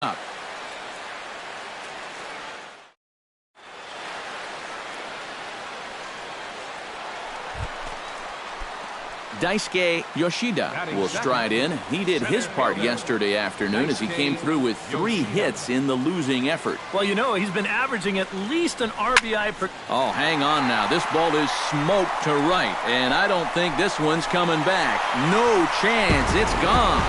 up. Daisuke Yoshida will stride in. He did his part yesterday afternoon as he came through with 3 hits in the losing effort. Well, you know, he's been averaging at least an RBI per... Oh, hang on now. This ball is smoked to right, and I don't think this one's coming back. No chance. It's gone.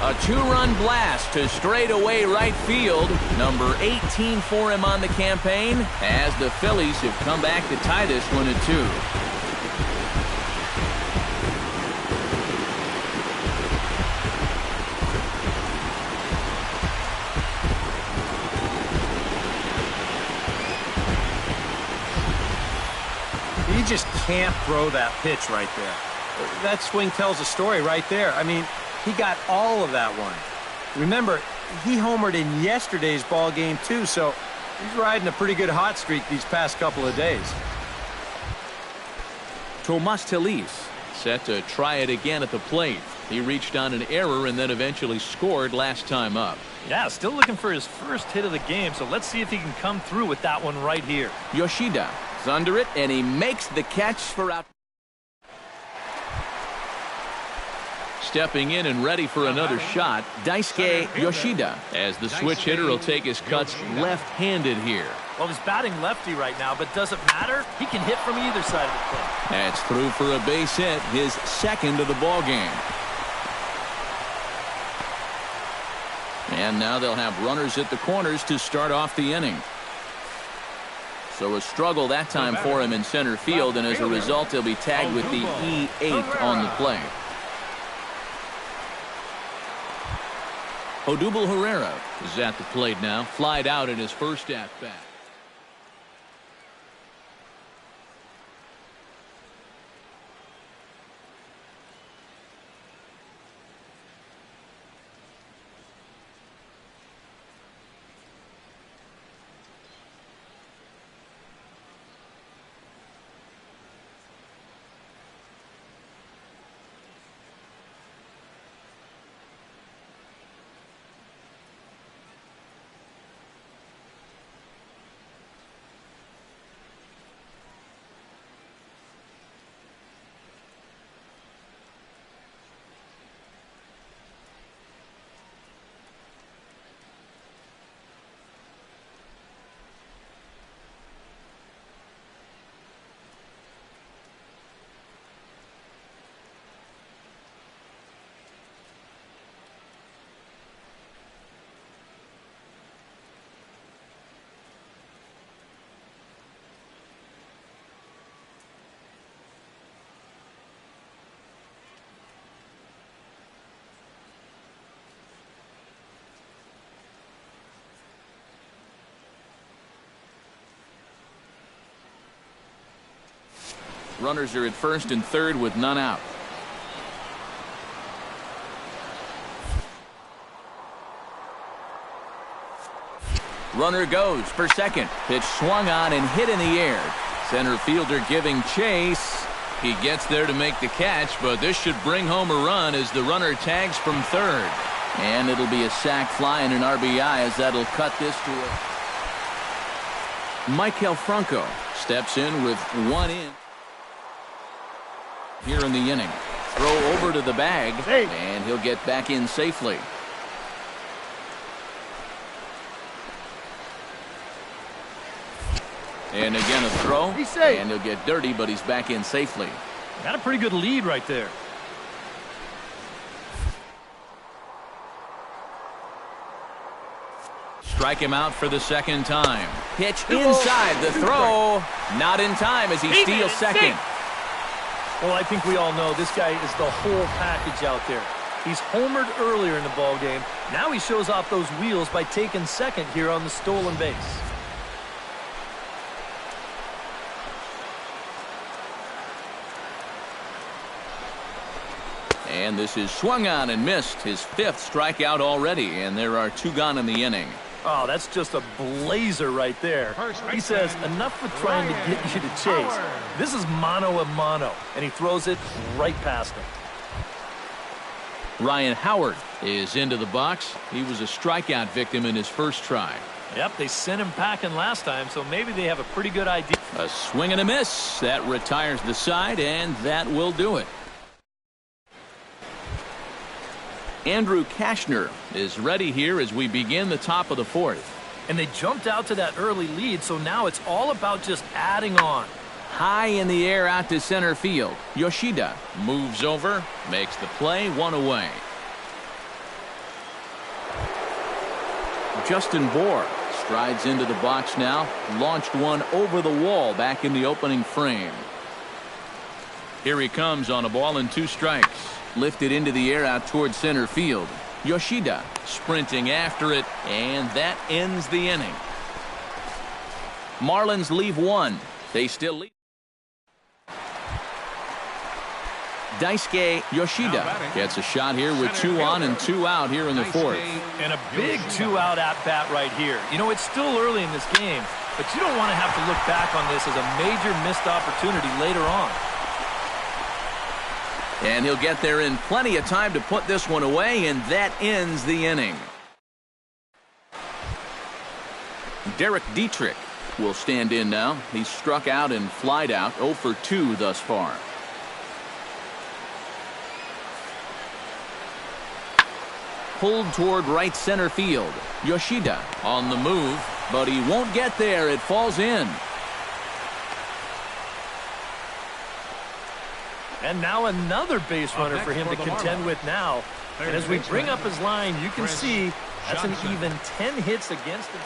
A 2-run blast to straightaway right field. Number 18 for him on the campaign, as the Phillies have come back to tie this one at 2. You just can't throw that pitch right there. That swing tells a story right there. I mean, he got all of that one. Remember, he homered in yesterday's ball game too, so he's riding a pretty good hot streak these past couple of days. Tomas Telis set to try it again at the plate. He reached on an error and then eventually scored last time up. Yeah, still looking for his first hit of the game, so let's see if he can come through with that one right here. Yoshida is under it, and he makes the catch for out. Stepping in and ready for another shot, Daisuke Yoshida, as the switch hitter will take his cuts left-handed here. Well, he's batting lefty right now, but does it matter? He can hit from either side of the plate. That's through for a base hit, his second of the ball game. And now they'll have runners at the corners to start off the inning. So a struggle that time for him in center field, and as a result, he'll be tagged with the E8 on the play. Odubel Herrera is at the plate now, flied out in his first at-bat. Runners are at first and third with none out. Runner goes for second. Pitch swung on and hit in the air. Center fielder giving chase. He gets there to make the catch, but this should bring home a run as the runner tags from third. And it'll be a sac fly and an RBI as that'll cut this to a... Michael Franco steps in with 1 in. Here in the inning. Throw over to the bag, and he'll get back in safely. And again a throw, and he'll get dirty, but he's back in safely. Got a pretty good lead right there. Strike him out for the second time. Pitch inside, the throw. Not in time as he steals second. Well, I think we all know this guy is the whole package out there. He's homered earlier in the ball game. Now he shows off those wheels by taking second here on the stolen base. And this is swung on and missed. His 5th strikeout already, and there are 2 gone in the inning. Oh, that's just a blazer right there. He says, enough with trying to get you to chase. This is mano a mano, and he throws it right past him. Ryan Howard is into the box. He was a strikeout victim in his first try. Yep, they sent him packing last time, so maybe they have a pretty good idea. A swing and a miss. That retires the side, and that will do it. Andrew Kashner is ready here as we begin the top of the fourth. And they jumped out to that early lead, so now it's all about just adding on. High in the air out to center field. Yoshida moves over, makes the play, one away. Justin Bohr strides into the box now, launched one over the wall back in the opening frame. Here he comes on a ball and 2 strikes. Lifted into the air out toward center field. Yoshida sprinting after it, and that ends the inning. Marlins leave 1. They still lead. Daisuke Yoshida gets a shot here with 2 on and 2 out here in the fourth. And a big 2-out at-bat right here. You know, it's still early in this game, but you don't want to have to look back on this as a major missed opportunity later on. And he'll get there in plenty of time to put this one away, and that ends the inning. Derek Dietrich will stand in now. He's struck out and flied out, 0 for 2 thus far. Pulled toward right center field. Yoshida on the move, but he won't get there. It falls in. And now another base runner for him to contend with now. And as we bring up his line, you can see that's an even 10 hits against him.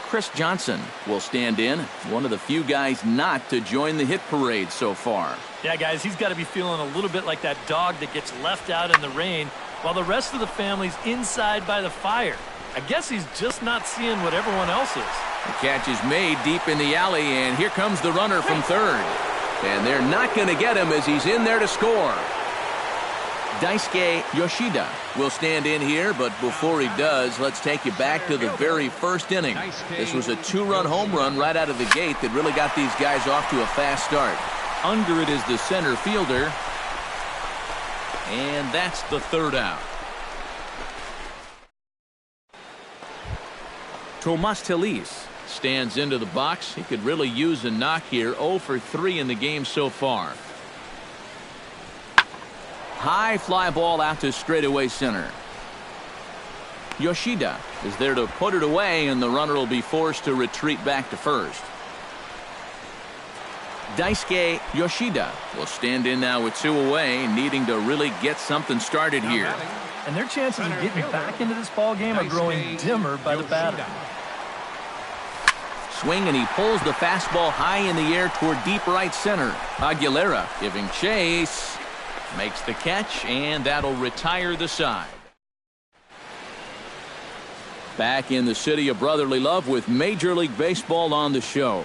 Chris Johnson will stand in, one of the few guys not to join the hit parade so far. Yeah, guys, he's got to be feeling a little bit like that dog that gets left out in the rain while the rest of the family's inside by the fire. I guess he's just not seeing what everyone else is. The catch is made deep in the alley, and here comes the runner from third. And they're not going to get him as he's in there to score. Daisuke Yoshida will stand in here, but before he does, let's take you back to the very first inning. This was a 2-run home run right out of the gate that really got these guys off to a fast start. Under it is the center fielder, and that's the 3rd out. Tomas Telis stands into the box. He could really use a knock here. 0 for 3 in the game so far. High fly ball out to straightaway center. Yoshida is there to put it away, and the runner will be forced to retreat back to first. Daisuke Yoshida will stand in now with 2 away, needing to really get something started here. And their chances of getting back into this ball game are growing dimmer by the batter. Swing, and he pulls the fastball high in the air toward deep right center. Aguilera giving chase. Makes the catch, and that'll retire the side. Back in the city of brotherly love with Major League Baseball on the show.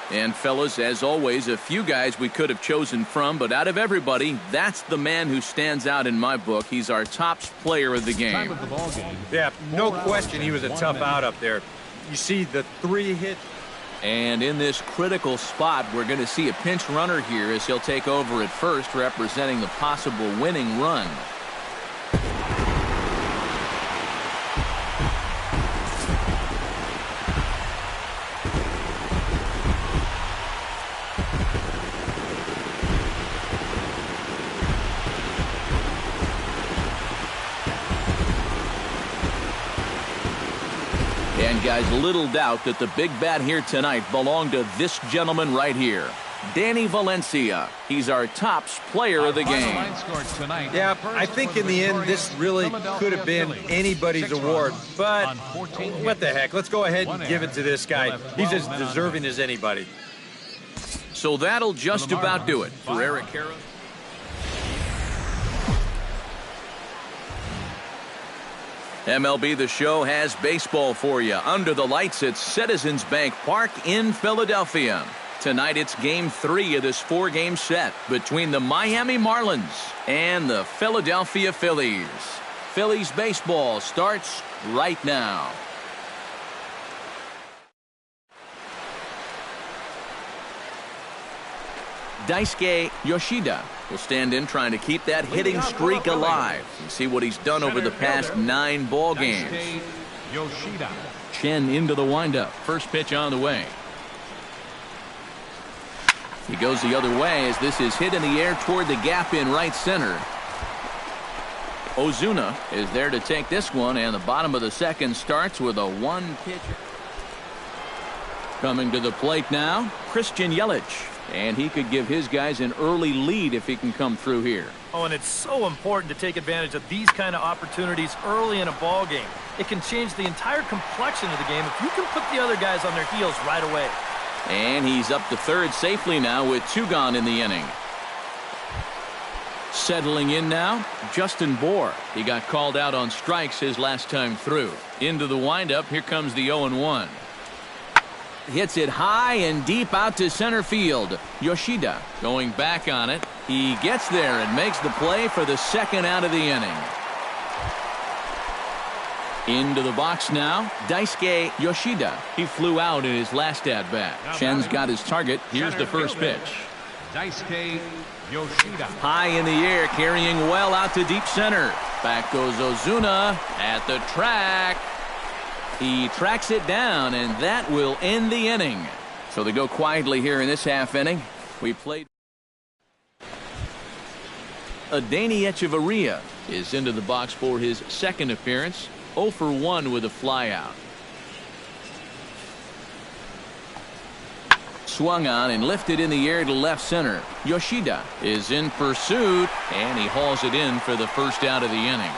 And fellas, as always, a few guys we could have chosen from, but out of everybody, that's the man who stands out in my book. He's our top player of the game. Yeah, no question he was a tough out up there. You see the 3 hits. And in this critical spot, we're going to see a pinch runner here as he'll take over at first, representing the possible winning run. And guys, little doubt that the big bat here tonight belonged to this gentleman right here, Danny Valencia. He's our top player of the game. Yeah, I think in the end this really could have been anybody's award, but what the heck, let's go ahead and give it to this guy. He's as deserving as anybody. So that'll just about do it for Eric Harris. MLB The Show has baseball for you under the lights at Citizens Bank Park in Philadelphia. Tonight it's Game 3 of this 4-game set between the Miami Marlins and the Philadelphia Phillies. Phillies baseball starts right now. Daisuke Yoshida will stand in trying to keep that hitting streak alive. You see what he's done over the past 9 ball games. Chen into the windup. First pitch on the way. He goes the other way as this is hit in the air toward the gap in right center. Ozuna is there to take this one, and the bottom of the second starts with a 1-pitch. Coming to the plate now, Christian Yelich. And he could give his guys an early lead if he can come through here. Oh, and it's so important to take advantage of these kind of opportunities early in a ball game. It can change the entire complexion of the game if you can put the other guys on their heels right away. And he's up to third safely now with 2 gone in the inning. Settling in now, Justin Bohr. He got called out on strikes his last time through. Into the windup, here comes the 0-1. Hits it high and deep out to center field. Yoshida going back on it. He gets there and makes the play for the second out of the inning. Into the box now, Daisuke Yoshida. He flew out in his last at-bat. Chen's got his target. Here's the first pitch. Daisuke Yoshida. High in the air, carrying well out to deep center. Back goes Ozuna at the track. He tracks it down, and that will end the inning. So they go quietly here in this half inning. We played. Adeiny Echeverria is into the box for his second appearance. 0 for 1 with a flyout. Swung on and lifted in the air to left center. Yoshida is in pursuit, and he hauls it in for the first out of the inning.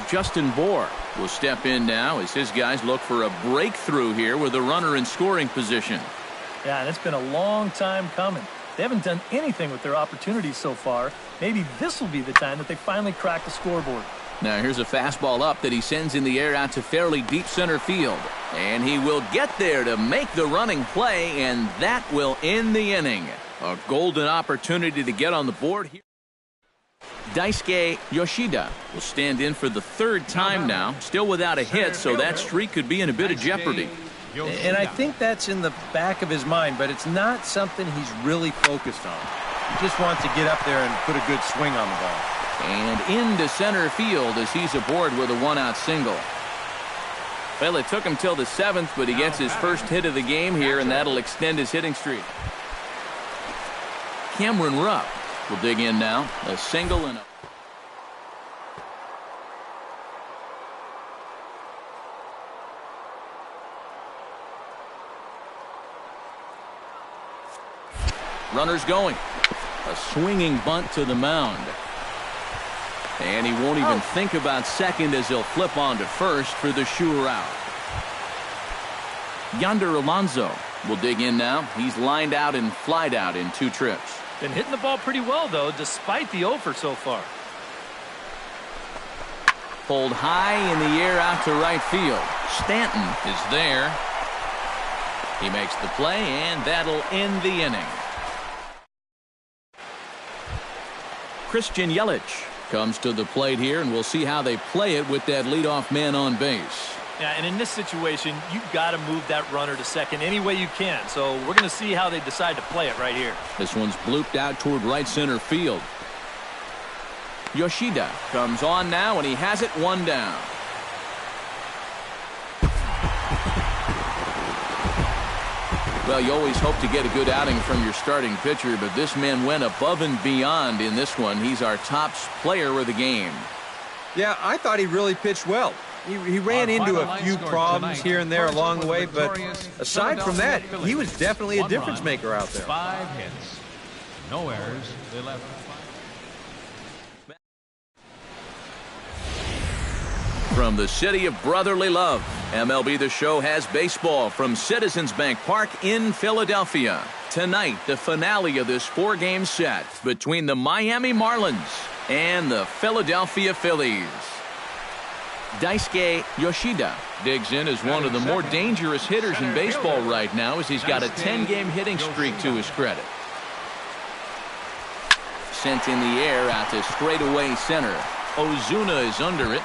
Justin Bohr will step in now as his guys look for a breakthrough here with a runner in scoring position. Yeah, and it's been a long time coming. They haven't done anything with their opportunities so far. Maybe this will be the time that they finally crack the scoreboard. Now here's a fastball up that he sends in the air out to fairly deep center field. And he will get there to make the running play, and that will end the inning. A golden opportunity to get on the board here. Daisuke Yoshida will stand in for the 3rd time now, still without a hit, so that streak could be in a bit of jeopardy. And I think that's in the back of his mind, but it's not something he's really focused on. He just wants to get up there and put a good swing on the ball. And into center field as he's aboard with a 1-out single. Well, it took him till the 7th, but he gets his first hit of the game here, and that'll extend his hitting streak. Cameron Rupp will dig in now. A single and a... Runners going. A swinging bunt to the mound. And he won't even think about second as he'll flip on to first for the sure out. Yonder Alonso will dig in now. He's lined out and flied out in 2 trips. Been hitting the ball pretty well, though, despite the offer so far. Pulled high in the air out to right field. Stanton is there. He makes the play, and that'll end the inning. Christian Yelich comes to the plate here, and we'll see how they play it with that leadoff man on base. Yeah, and in this situation, you've got to move that runner to second any way you can. So we're going to see how they decide to play it right here. This one's blooped out toward right center field. Yoshida comes on now, and he has it 1 down. Well, you always hope to get a good outing from your starting pitcher, but this man went above and beyond in this one. He's our top player of the game. Yeah, I thought he really pitched well. He ran into a few problems here and there along the way, but aside from that, he was definitely a difference maker out there. 5 hits, no errors. They left. From the city of brotherly love, MLB The Show has baseball from Citizens Bank Park in Philadelphia. Tonight, the finale of this 4-game set between the Miami Marlins and the Philadelphia Phillies. Daisuke Yoshida digs in as one of the more dangerous hitters in baseball right now, as he's got a 10-game hitting streak to his credit. Sent in the air out to straightaway center. Ozuna is under it.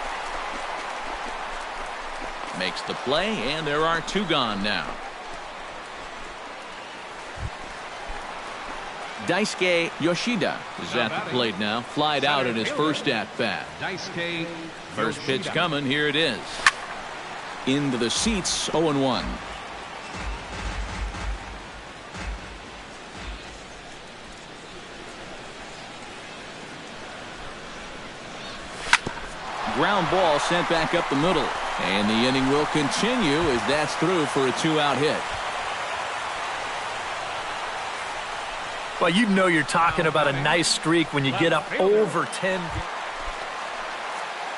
Makes the play, and there are 2 gone now. Daisuke Yoshida is at the plate now. Flied out in his first at-bat. Daisuke First pitch Yoshida. coming. Here it is. Into the seats, 0-1. Ground ball sent back up the middle. And the inning will continue as that's through for a 2-out hit. Well, you know you're talking about a nice streak when you get up over 10.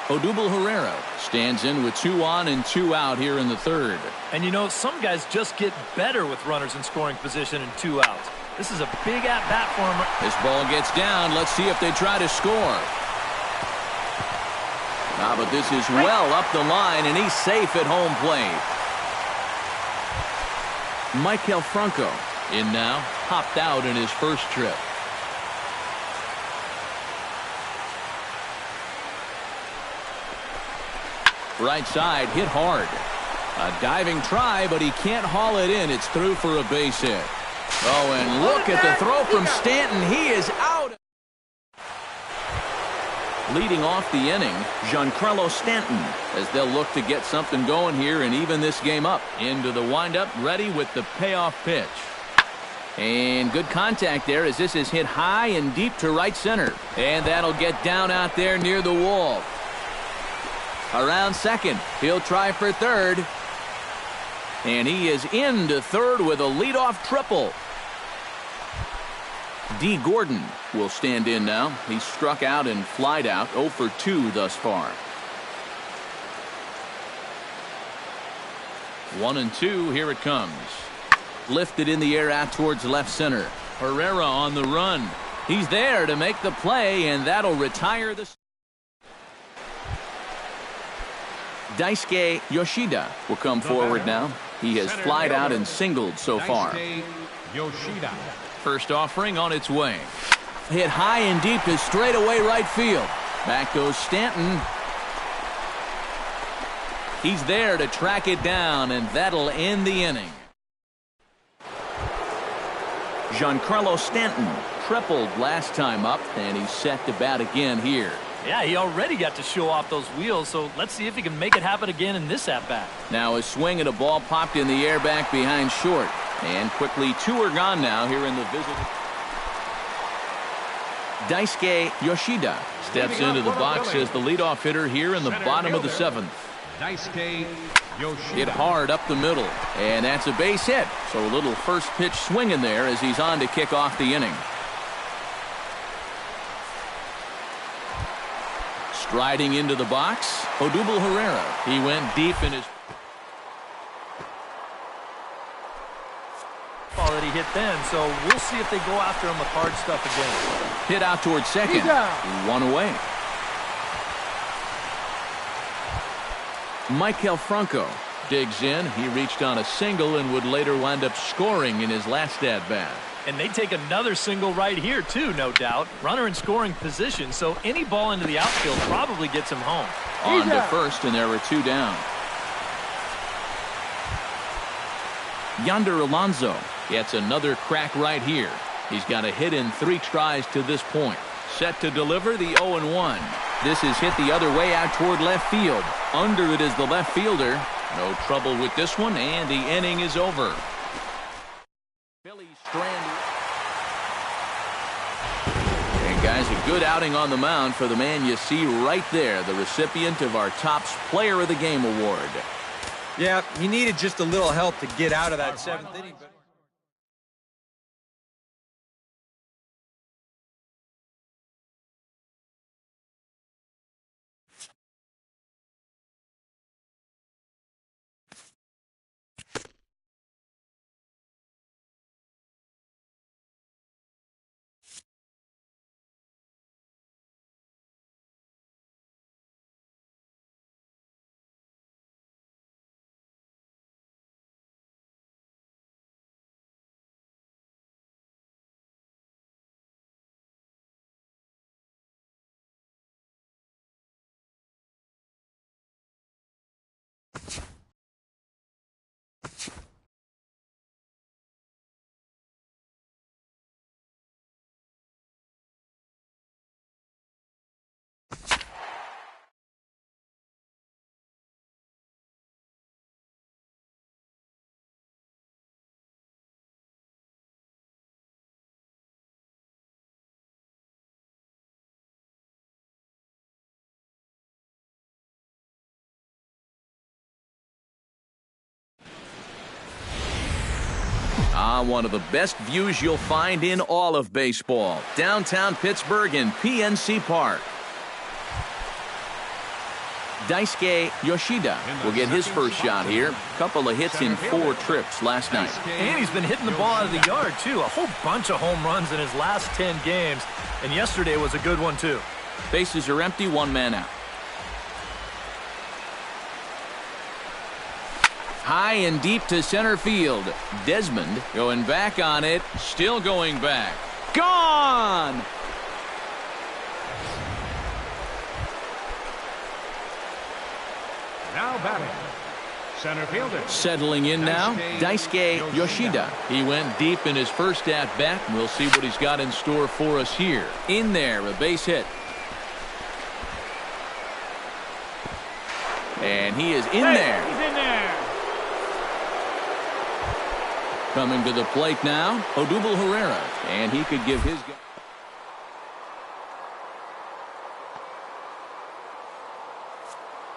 Odubel Herrera stands in with 2 on and 2 out here in the third. And you know, some guys just get better with runners in scoring position and 2 outs. This is a big at-bat for him. This ball gets down. Let's see if they try to score. But this is well up the line, and he's safe at home plate. Michael Franco in now, hopped out in his first trip. Right side, hit hard. A diving try, but he can't haul it in. It's through for a base hit. Oh, and look at the throw from Stanton. He is out. Leading off the inning, Giancarlo Stanton, as they'll look to get something going here and even this game up. Into the windup, ready with the payoff pitch. And good contact there as this is hit high and deep to right center. And that'll get down out there near the wall. Around second, he'll try for third. And he is into third with a leadoff triple. D. Gordon will stand in now. He struck out and flied out, 0 for 2 thus far. 1-2, here it comes. Lifted in the air out towards left center. Herrera on the run. He's there to make the play, and that'll retire the... Daisuke Yoshida will come forward now. He has flied out and singled so far. Daisuke Yoshida. First offering on its way. Hit high and deep to straightaway right field. Back goes Stanton. He's there to track it down, and that'll end the inning. Giancarlo Stanton tripled last time up, and he's set to bat again here. Yeah, he already got to show off those wheels, so let's see if he can make it happen again in this at-bat. Now a swing and a ball popped in the air back behind short. And quickly 2 are gone now here in the visitor. Daisuke Yoshida steps into the box as the leadoff hitter here in the bottom of the 7th. Daisuke Yoshida. Hit hard up the middle, and that's a base hit. So a little first pitch swing in there as he's on to kick off the inning. Striding into the box, Odubel Herrera. He went deep in his... ball that he hit then, so we'll see if they go after him with hard stuff again. Hit out towards second. 1 away. Michael Franco digs in. He reached on a single and would later wind up scoring in his last at-bat. And they take another single right here, too, no doubt. Runner in scoring position, so any ball into the outfield probably gets him home. On to first, and there were 2 down. Yonder Alonso gets another crack right here. He's got a hit in 3 tries to this point. Set to deliver the 0-1. This is hit the other way out toward left field. Under it is the left fielder. No trouble with this one, and the inning is over. Phillies stranded. And guys, a good outing on the mound for the man you see right there, the recipient of our Topps Player of the Game award. Yeah, he needed just a little help to get out of that 7th inning. One of the best views you'll find in all of baseball. Downtown Pittsburgh in PNC Park. Daisuke Yoshida will get his first shot here. Couple of hits in 4 trips last night. And he's been hitting the ball out of the yard, too. A whole bunch of home runs in his last 10 games. And yesterday was a good one, too. Bases are empty, 1 man out. High and deep to center field. Desmond going back on it. Still going back. Gone! Now batting, center fielder. Settling in now, Daisuke Yoshida. He went deep in his first at-bat. We'll see what he's got in store for us here. In there, a base hit. And he is in there. He's in there. Coming to the plate now, Odubel Herrera. And he could give his...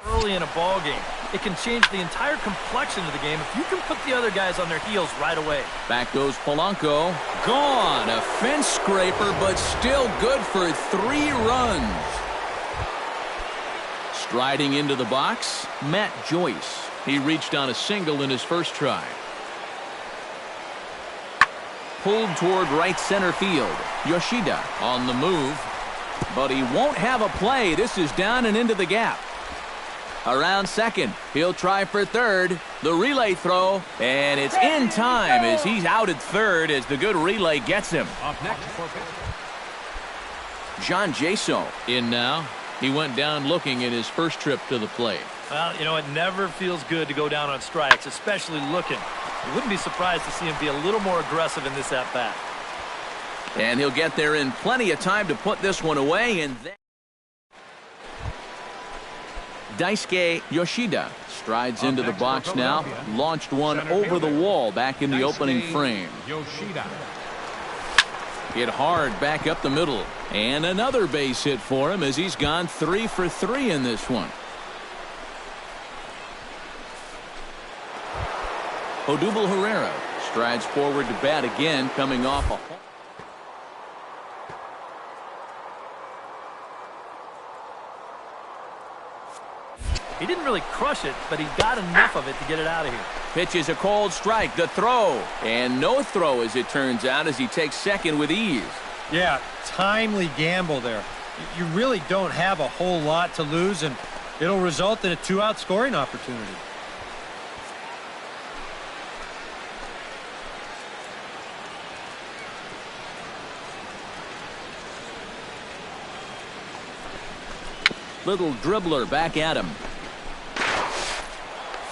Early in a ball game, it can change the entire complexion of the game if you can put the other guys on their heels right away. Back goes Polanco. Gone. A fence scraper, but still good for 3 runs. Striding into the box, Matt Joyce. He reached on a single in his first try. Pulled toward right center field. Yoshida on the move, but he won't have a play. This is down and into the gap. Around second, he'll try for third. The relay throw, and it's in time as he's out at third as the good relay gets him. Up next for John Jaso in now. He went down looking in his first trip to the plate. Well, you know, it never feels good to go down on strikes, especially looking. You wouldn't be surprised to see him be a little more aggressive in this at-bat. And he'll get there in plenty of time to put this one away, and then Daisuke Yoshida strides into the box now. Launched one over the wall back in the opening frame. Yoshida. Hit hard back up the middle. And another base hit for him as he's gone 3 for 3 in this one. Odubel Herrera strides forward to bat again, coming off a home. He didn't really crush it, but he got enough of it to get it out of here. Pitches a cold strike, the throw. And no throw, as it turns out, as he takes second with ease. Yeah, timely gamble there. You really don't have a whole lot to lose, and it'll result in a 2-out scoring opportunity. Little dribbler back at him.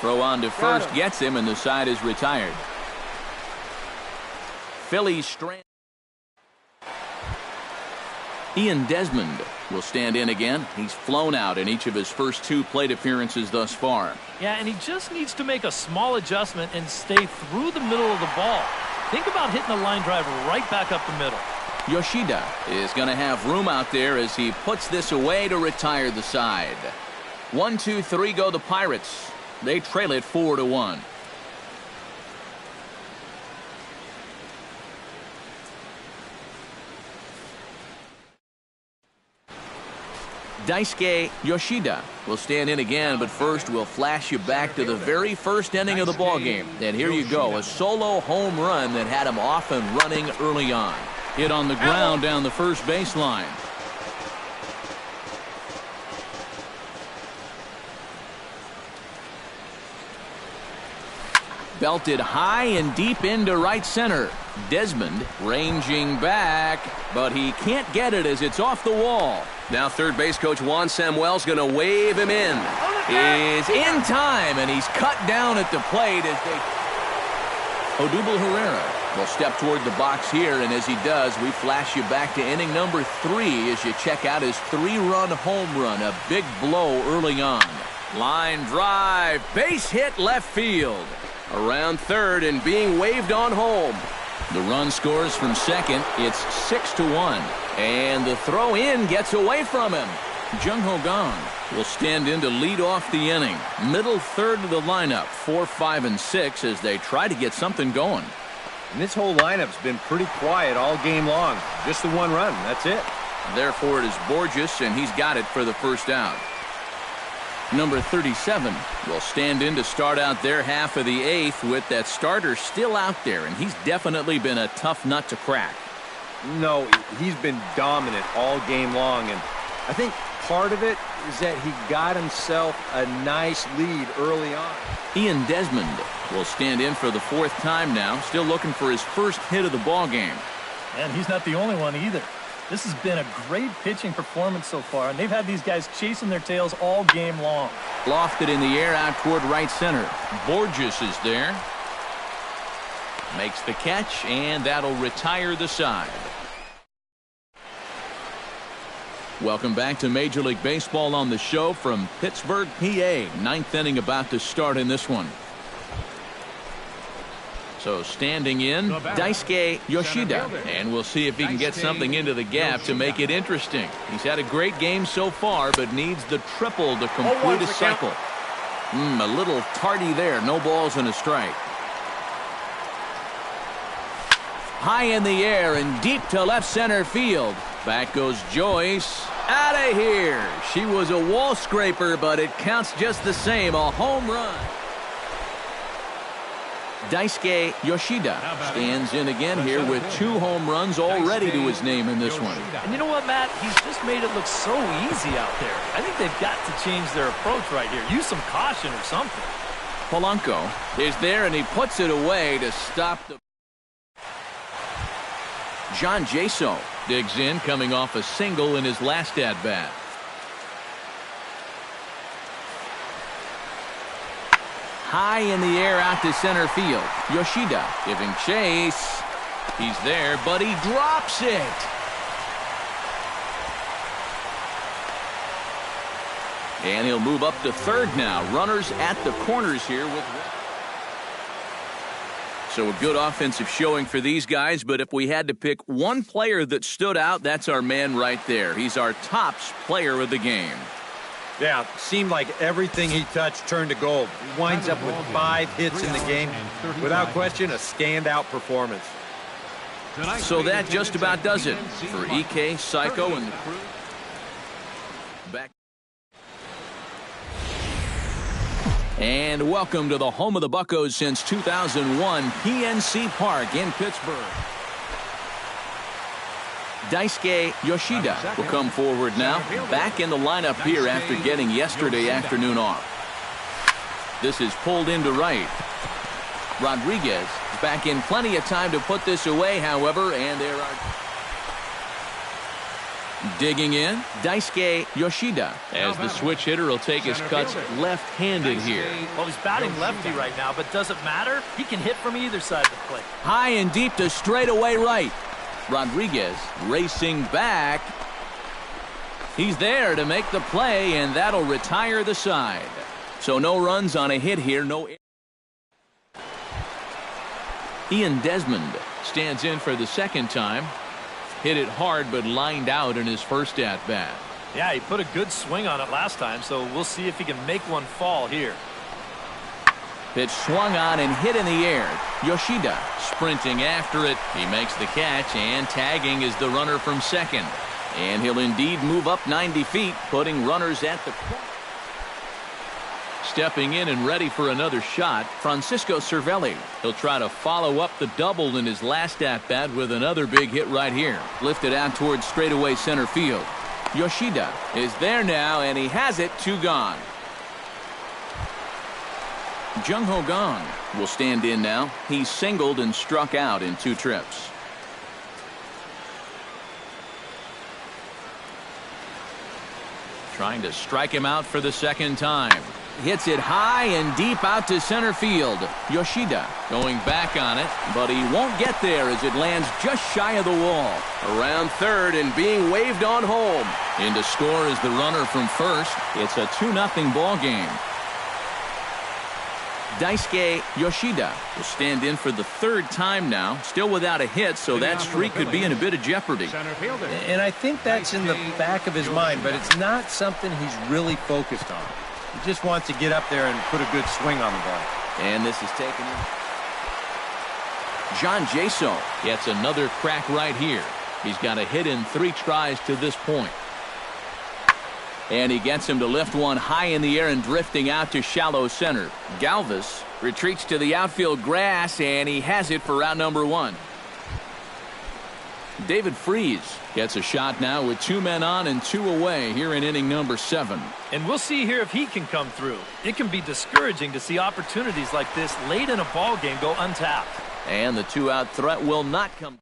Throw on to first gets him, and the side is retired. Phillies strand. Ian Desmond will stand in again. He's flown out in each of his first 2 plate appearances thus far. Yeah, and he just needs to make a small adjustment and stay through the middle of the ball. Think about hitting a line drive right back up the middle. Yoshida is going to have room out there as he puts this away to retire the side. 1, 2, 3 go the Pirates. They trail it 4-1. Daisuke Yoshida will stand in again, but first we'll flash you back to the very first inning of the ballgame. And here you go, a solo home run that had him off and running early on. Hit on the ground down the first baseline. Belted high and deep into right center. Desmond ranging back, but he can't get it as it's off the wall. Now third base coach Juan Samuel's going to wave him in. Is in time, and he's cut down at the plate as they... Odubel Herrera will step toward the box here, and as he does, we flash you back to inning number 3 as you check out his 3-run home run, a big blow early on. Line drive, base hit left field. Around third and being waved on home. The run scores from second. It's 6-1. And the throw in gets away from him. Jung Ho Gong will stand in to lead off the inning. Middle third of the lineup, 4, 5, and 6 as they try to get something going. And this whole lineup's been pretty quiet all game long. Just the one run. That's it. Therefore, it is Borges, and he's got it for the first down. Number 37 will stand in to start out their half of the 8th with that starter still out there, and he's definitely been a tough nut to crack. No, he's been dominant all game long, and I think part of it is that he got himself a nice lead early on. Ian Desmond will stand in for the 4th time now, still looking for his first hit of the ball game. And he's not the only one either. This has been a great pitching performance so far, and they've had these guys chasing their tails all game long. Lofted in the air out toward right center. Borges is there. Makes the catch, and that'll retire the side. Welcome back to Major League Baseball on the show from Pittsburgh, PA. 9th inning about to start in this one. So standing in, Daisuke Yoshida, and we'll see if he can get something into the gap to make it interesting. He's had a great game so far, but needs the triple to complete a cycle. A little tardy there. No balls and a strike. High in the air and deep to left center field. Back goes Joyce. Out of here. She was a wall scraper, but it counts just the same. A home run. Daisuke Yoshida stands in again here with 2 home runs already to his name in this one. And you know what, Matt? He's just made it look so easy out there. I think they've got to change their approach right here. Use some caution or something. Polanco is there, and he puts it away to stop the... John Jaso digs in, coming off a single in his last at-bat. High in the air out to center field. Yoshida giving chase. He's there, but he drops it. And he'll move up to third now. Runners at the corners here with... So a good offensive showing for these guys, but if we had to pick one player that stood out, that's our man right there. He's our tops player of the game. Yeah, seemed like everything he touched turned to gold. He winds up with 5 hits in the game. Without question, a standout performance. So that just about does it for EK, Psycho, and the crew. Back. And welcome to the home of the Buccos since 2001, PNC Park in Pittsburgh. Daisuke Yoshida will come forward now, back in the lineup here after getting yesterday afternoon off. This is pulled into right. Rodriguez is back in plenty of time to put this away, however, and there are... Digging in, Daisuke Yoshida, as the switch hitter will take his cuts left-handed here. Well, he's batting lefty right now, but does it matter? He can hit from either side of the plate. High and deep to straightaway right. Rodriguez racing back. He's there to make the play, and that'll retire the side. So no runs on a hit here. No. Ian Desmond stands in for the second time. Hit it hard, but lined out in his first at-bat. Yeah, he put a good swing on it last time, so we'll see if he can make one fall here. Pitch swung on and hit in the air. Yoshida sprinting after it. He makes the catch, and tagging is the runner from second. And he'll indeed move up 90 feet, putting runners at the corner. Stepping in and ready for another shot, Francisco Cervelli. He'll try to follow up the double in his last at-bat with another big hit right here. Lifted out towards straightaway center field. Yoshida is there now, and he has it. 2 gone. Jung Ho Gong will stand in now. He's singled and struck out in 2 trips. Trying to strike him out for the second time. Hits it high and deep out to center field. Yoshida going back on it, but he won't get there as it lands just shy of the wall. Around third and being waved on home. In to score is the runner from first. It's a 2-0 ball game. Daisuke Yoshida will stand in for the 3rd time now, still without a hit, so that streak could be in a bit of jeopardy. And I think that's in the back of his mind, but it's not something he's really focused on. He just wants to get up there and put a good swing on the ball. And this is taken in. John Jaso gets another crack right here. He's got a hit in 3 tries to this point. And he gets him to lift one high in the air and drifting out to shallow center. Galvis retreats to the outfield grass, and he has it for out number 1. David Freese gets a shot now with 2 men on and 2 away here in inning number 7. And we'll see here if he can come through. It can be discouraging to see opportunities like this late in a ball game go untapped. And the 2-out threat will not come.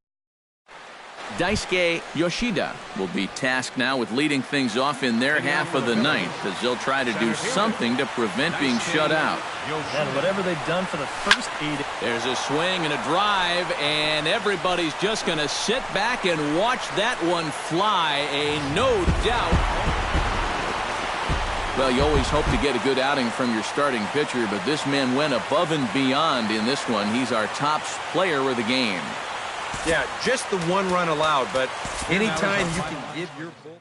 Daisuke Yoshida will be tasked now with leading things off in their half of the ninth, as they'll try to do something to prevent being shut out. And whatever they've done for the first 8. There's a swing and a drive, and everybody's just going to sit back and watch that one fly, no doubt. Well, you always hope to get a good outing from your starting pitcher, but this man went above and beyond in this one. He's our top player of the game. Yeah, just the 1 run allowed, but anytime you can give your bullpen.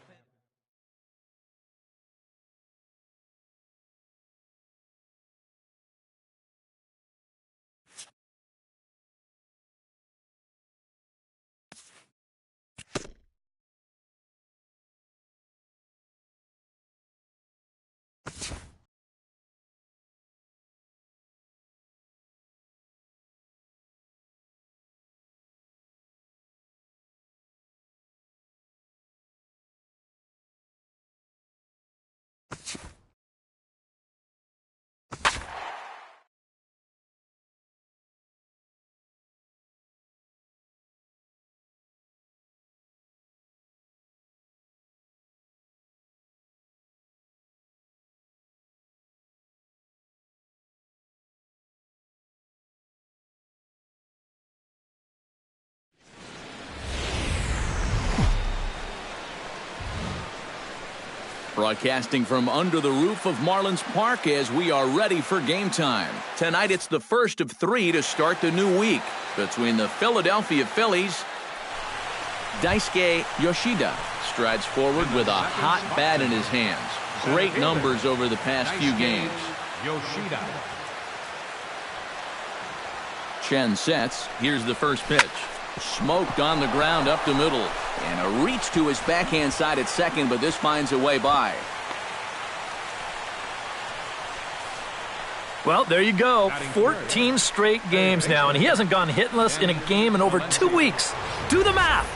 Broadcasting from under the roof of Marlins Park as we are ready for game time. Tonight it's the first of 3 to start the new week between the Philadelphia Phillies. Daisuke Yoshida strides forward with a hot bat in his hands. Great numbers over the past few games. Yoshida. Chen sets. Here's the first pitch. Smoked on the ground up the middle. And a reach to his backhand side at second, but this finds a way by. Well, there you go. 14 straight games now, and he hasn't gone hitless in a game in over 2 weeks. Do the math.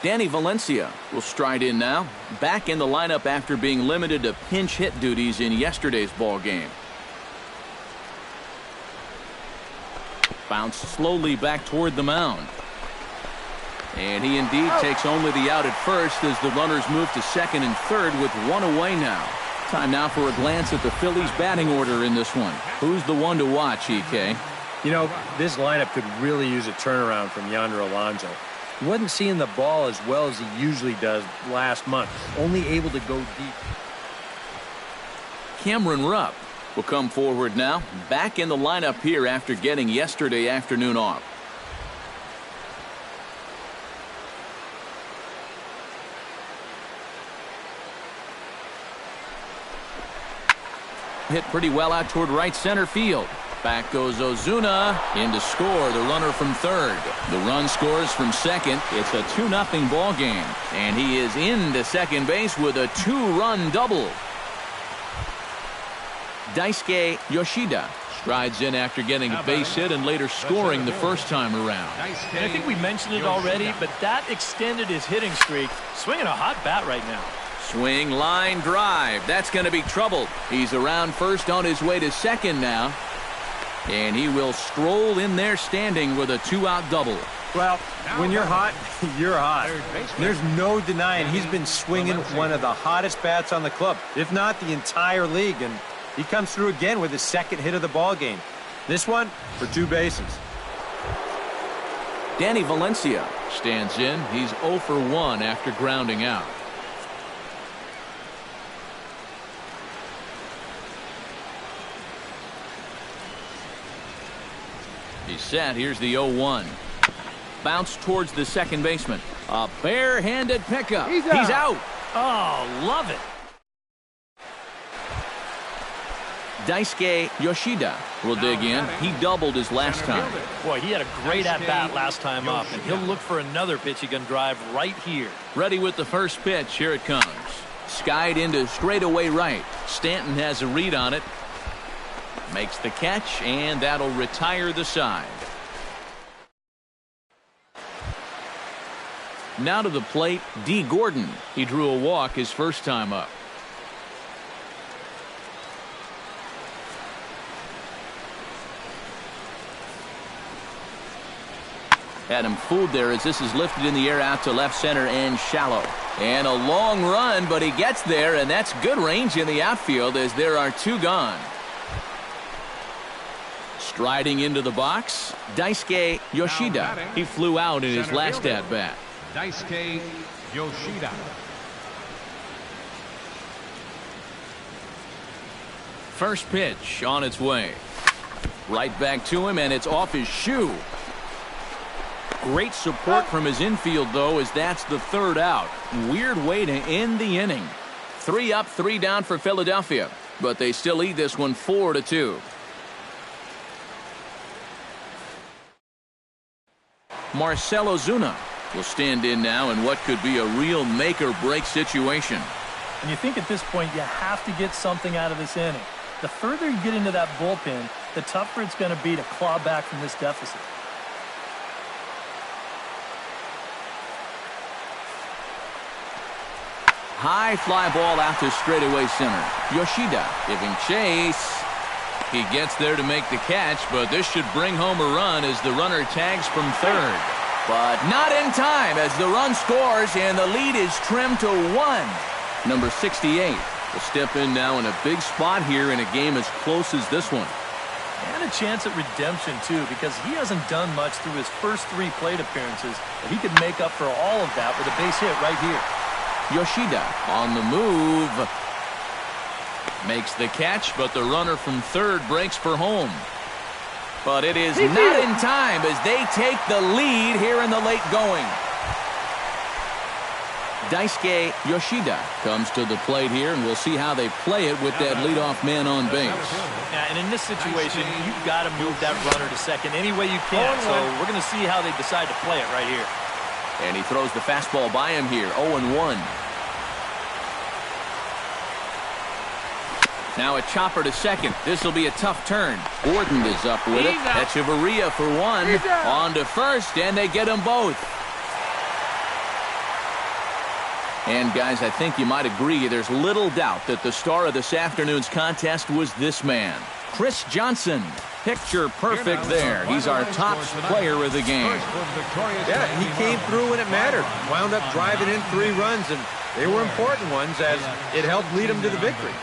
Danny Valencia will stride in now, back in the lineup after being limited to pinch hit duties in yesterday's ball game. Bounced slowly back toward the mound. And he indeed takes only the out at first as the runners move to second and third with 1 away now. Time now for a glance at the Phillies batting order in this one. Who's the one to watch, EK? You know, this lineup could really use a turnaround from Yonder Alonso. He wasn't seeing the ball as well as he usually does last month. Only able to go deep. Cameron Rupp will come forward now, back in the lineup here after getting yesterday afternoon off. Hit pretty well out toward right center field. Back goes Ozuna in to score the runner from third. The run scores from second. It's a 2-0 ball game, and he is into second base with a 2-run double. Daisuke Yoshida strides in after getting a base hit and later scoring the first time around. And I think we mentioned it already, but that extended his hitting streak. Swinging a hot bat right now. Swing, line, drive. That's going to be trouble. He's around first on his way to second now. And he will stroll in there standing with a 2-out double. Well, when you're hot, you're hot. There's no denying he's been swinging one of the hottest bats on the club, if not the entire league. And he comes through again with his second hit of the ball game. This one for 2 bases. Danny Valencia stands in. He's 0 for 1 after grounding out. He's set. Here's the 0-1. Bounce towards the second baseman. A barehanded pickup. He's out. Oh, love it. Daisuke Yoshida will dig in. He doubled his last time. Boy, he had a great at-bat last time up, and he'll look for another pitch he can drive right here. Ready with the first pitch. Here it comes. Skied into straightaway right. Stanton has a read on it. Makes the catch, and that'll retire the side. Now to the plate, D. Gordon. He drew a walk his first time up. Had him fooled there as this is lifted in the air out to left center and shallow. And a long run, but he gets there, and that's good range in the outfield as there are two gone. Striding into the box, Daisuke Yoshida. He flew out in his last at-bat. Daisuke Yoshida. First pitch on its way. Right back to him, and it's off his shoe. Great support from his infield, though, as that's the third out. Weird way to end the inning. 3 up, 3 down for Philadelphia, but they still lead this one 4-2. Marcell Ozuna will stand in now in what could be a real make-or-break situation. And you think at this point you have to get something out of this inning. The further you get into that bullpen, the tougher it's going to be to claw back from this deficit. High fly ball out to straightaway center. Yoshida giving chase. He gets there to make the catch, but this should bring home a run as the runner tags from third. But not in time as the run scores and the lead is trimmed to 1. Number 68 will step in now in a big spot here in a game as close as this one. And a chance at redemption, too, because he hasn't done much through his first 3 plate appearances, but he could make up for all of that with a base hit right here. Yoshida on the move. Makes the catch, but the runner from third breaks for home. But it is not in time as they take the lead here in the late going. Daisuke Yoshida comes to the plate here, and we'll see how they play it with that leadoff man on base. Yeah, and in this situation, you've got to move that runner to second any way you can. So we're going to see how they decide to play it right here. And he throws the fastball by him here, 0-1. Now a chopper to second. This will be a tough turn. Gordon is up with it. Echeverria for 1. On to first, and they get them both. And guys, I think you might agree there's little doubt that the star of this afternoon's contest was this man, Chris Johnson. Picture perfect there. He's our top player of the game. Yeah, he came through when it mattered. Wound up driving in 3 runs, and they were important ones as it helped lead him to the victory.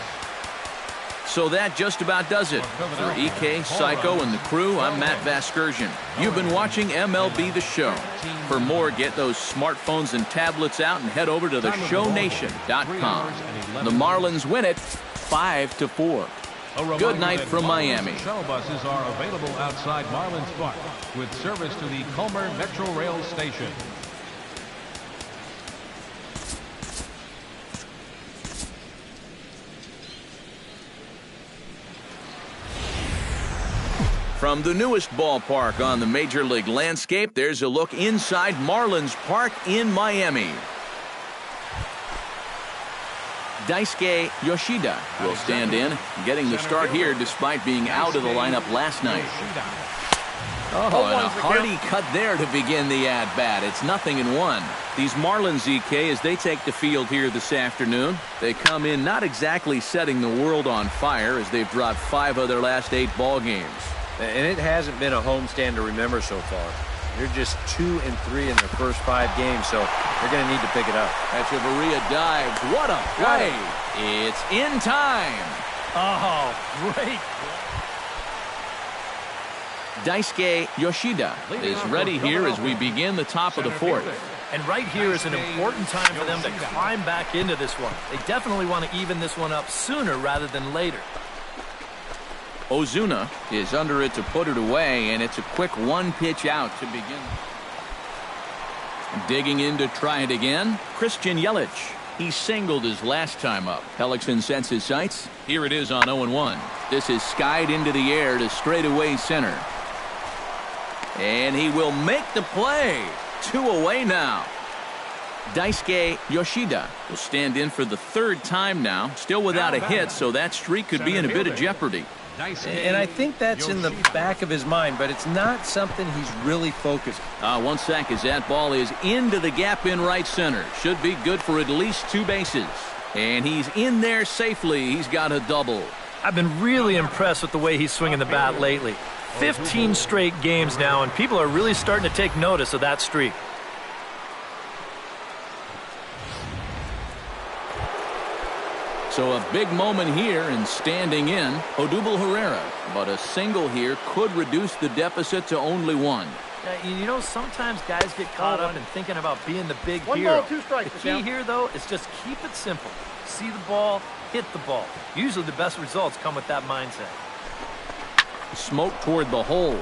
So that just about does it. For EK, Psycho, and the crew, I'm Matt Vasgersian. You've been watching MLB The Show. For more, get those smartphones and tablets out and head over to theshownation.com. The Marlins win it 5-4. Good night from Miami. Shuttle buses are available outside Marlins Park with service to the Culmer Metro Rail Station. From the newest ballpark on the Major League landscape, there's a look inside Marlins Park in Miami. Daisuke Yoshida will stand in, getting the start here despite being out of the lineup last night. Oh, and a hearty cut there to begin the at-bat. It's 0-1. These Marlins, EK, as they take the field here this afternoon, they come in not exactly setting the world on fire as they've dropped 5 of their last 8 ball games. And it hasn't been a homestand to remember so far. They're just 2-3 in their first 5 games, so they're going to need to pick it up. Echeverria dives. What a play. It's in time. Oh, great. Daisuke Yoshida is ready here as we begin the top of the 4th. And right here is an important time for them to climb back into this one. They definitely want to even this one up sooner rather than later. Ozuna is under it to put it away, and it's a quick 1-pitch out to begin. Digging in to try it again, Christian Yelich. He singled his last time up. Hellickson sets his sights. Here it is on 0-1. This is skied into the air to straightaway center. And he will make the play. 2 away now. Daisuke Yoshida will stand in for the 3rd time now. Still without a hit, so that streak could be in a bit of jeopardy. And I think that's in the back of his mind, but it's not something he's really focused on. 1 sec as that ball is into the gap in right center. Should be good for at least 2 bases. And he's in there safely. He's got a double. I've been really impressed with the way he's swinging the bat lately. 15 straight games now, and people are really starting to take notice of that streak. So a big moment here and standing in, Odubel Herrera. But a single here could reduce the deficit to only 1. You know, sometimes guys get caught up in thinking about being the big hero. 1 ball, 2 strikes. The key here, though, is just keep it simple. See the ball, hit the ball. Usually the best results come with that mindset. Smoke toward the hole.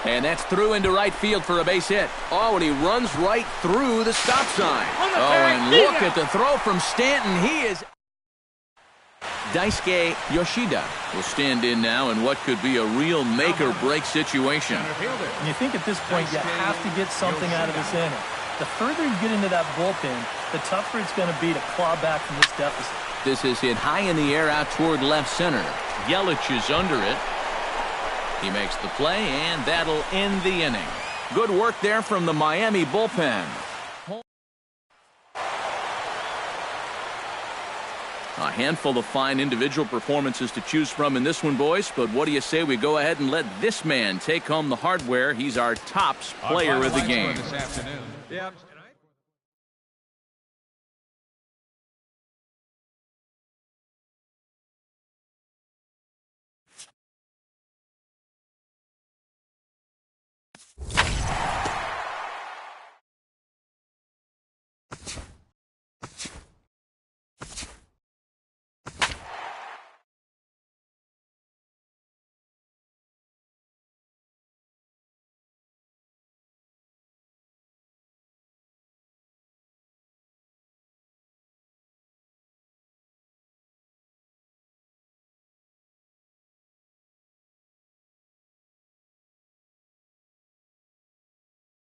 And that's through into right field for a base hit. Oh, and he runs right through the stop sign. Oh, and look at the throw from Stanton. He is... Daisuke Yoshida will stand in now in what could be a real make-or-break situation. And you think at this point you have to get something out of this inning. The further you get into that bullpen, the tougher it's going to be to claw back from this deficit. This is hit high in the air out toward left center. Yelich is under it. He makes the play, and that'll end the inning. Good work there from the Miami bullpen. A handful of fine individual performances to choose from in this one, boys. But what do you say we go ahead and let this man take home the hardware? He's our tops player of the game. Yeah.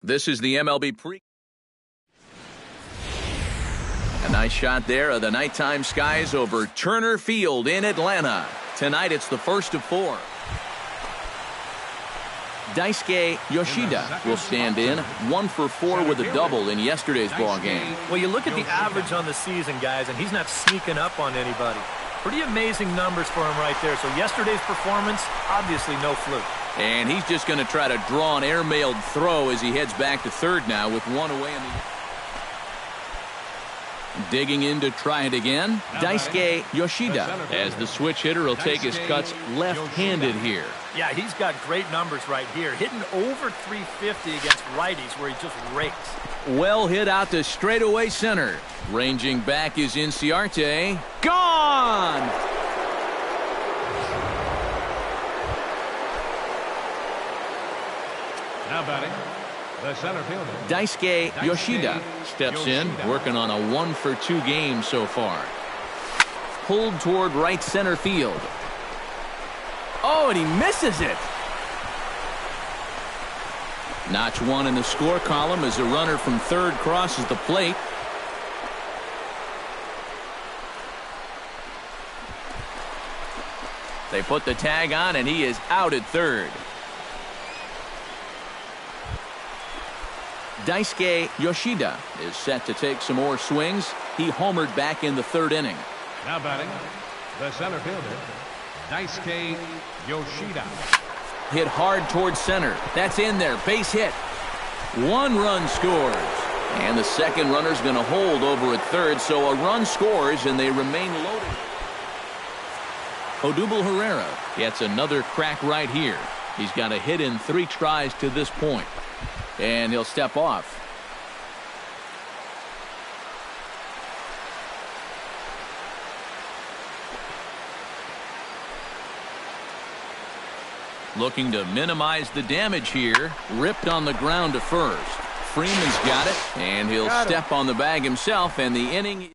This is the MLB pre. A nice shot there of the nighttime skies over Turner Field in Atlanta. Tonight it's the first of 4. Daisuke Yoshida will stand in 1 for 4 with a double in yesterday's ball game. Well, you look at the average on the season, guys, and he's not sneaking up on anybody. Pretty amazing numbers for him right there. So yesterday's performance, obviously no fluke. And he's just going to try to draw an air-mailed throw as he heads back to third now with 1 away in the... Digging in to try it again, Daisuke Yoshida, as the switch hitter will take his cuts left-handed here. Yeah, he's got great numbers right here, hitting over 350 against righties where he just rakes. Well hit out to straightaway center. Ranging back is Inciarte. Gone! Now batting, the center fielder. Daisuke Yoshida steps in, working on a 1 for 2 game so far. Pulled toward right center field. Oh, and he misses it. Notch 1 in the score column as a runner from third crosses the plate. They put the tag on, and he is out at third. Daisuke Yoshida is set to take some more swings. He homered back in the 3rd inning. Now batting, the center fielder, Daisuke Yoshida. Hit hard towards center. That's in there. Base hit. 1 run scores. And the second runner's going to hold over at third, so a run scores, and they remain loaded. Odubel Herrera gets another crack right here. He's got a hit in 3 tries to this point. And he'll step off. Looking to minimize the damage here. Ripped on the ground to first. Freeman's got it, and he'll step on the bag himself, and the inning...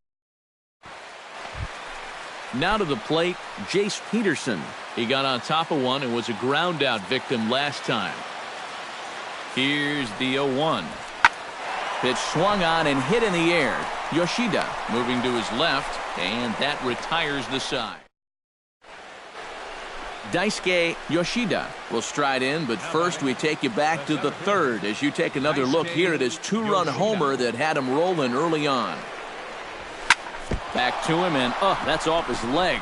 Now to the plate, Jace Peterson. He got on top of one and was a ground-out victim last time. Here's the 0-1. Pitch swung on and hit in the air. Yoshida moving to his left, and that retires the side. Daisuke Yoshida will stride in, but first we take you back to the third as you take another look here at his two-run homer that had him rolling early on. Back to him, and that's off his leg.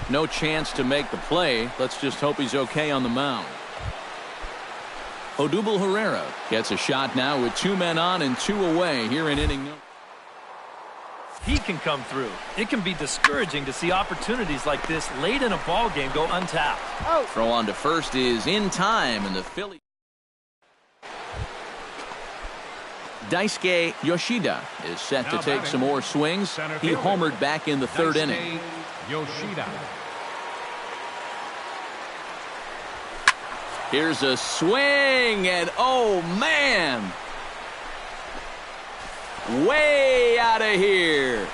No chance to make the play. Let's just hope he's okay on the mound. Odubel Herrera gets a shot now with 2 men on and 2 away here in inning number. He can come through. It can be discouraging to see opportunities like this late in a ball game go untapped. Throw on to first is in time, and the Phillies. Daisuke Yoshida is set to take some more swings. He homered back in the third inning. Yoshida. Here's a swing, and oh man! Way out of here.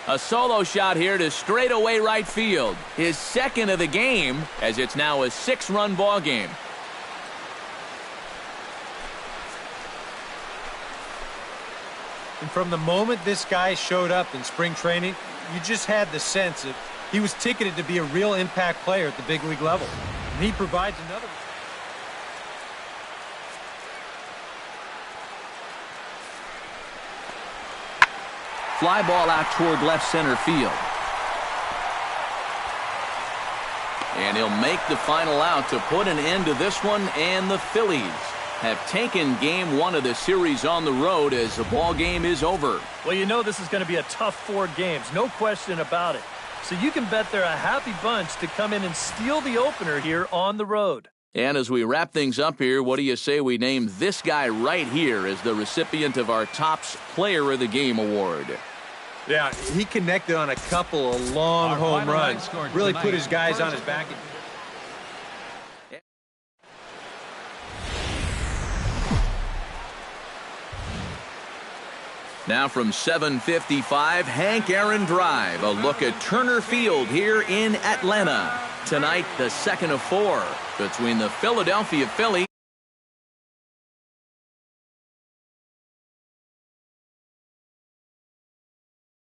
A solo shot here to straightaway right field. His second of the game, as it's now a 6-run ball game. And from the moment this guy showed up in spring training, you just had the sense that he was ticketed to be a real impact player at the big league level. And he provides another. Fly ball out toward left center field. And he'll make the final out to put an end to this one, and the Phillies have taken game 1 of the series on the road as the ball game is over. Well, you know this is going to be a tough 4 games, no question about it. So you can bet they're a happy bunch to come in and steal the opener here on the road. And as we wrap things up here, what do you say we name this guy right here as the recipient of our Topps Player of the Game award? Yeah, he connected on a couple of long home runs. Really put his guys on his back. Now from 755, Hank Aaron Drive. A look at Turner Field here in Atlanta. Tonight, the second of 4 between the Philadelphia Phillies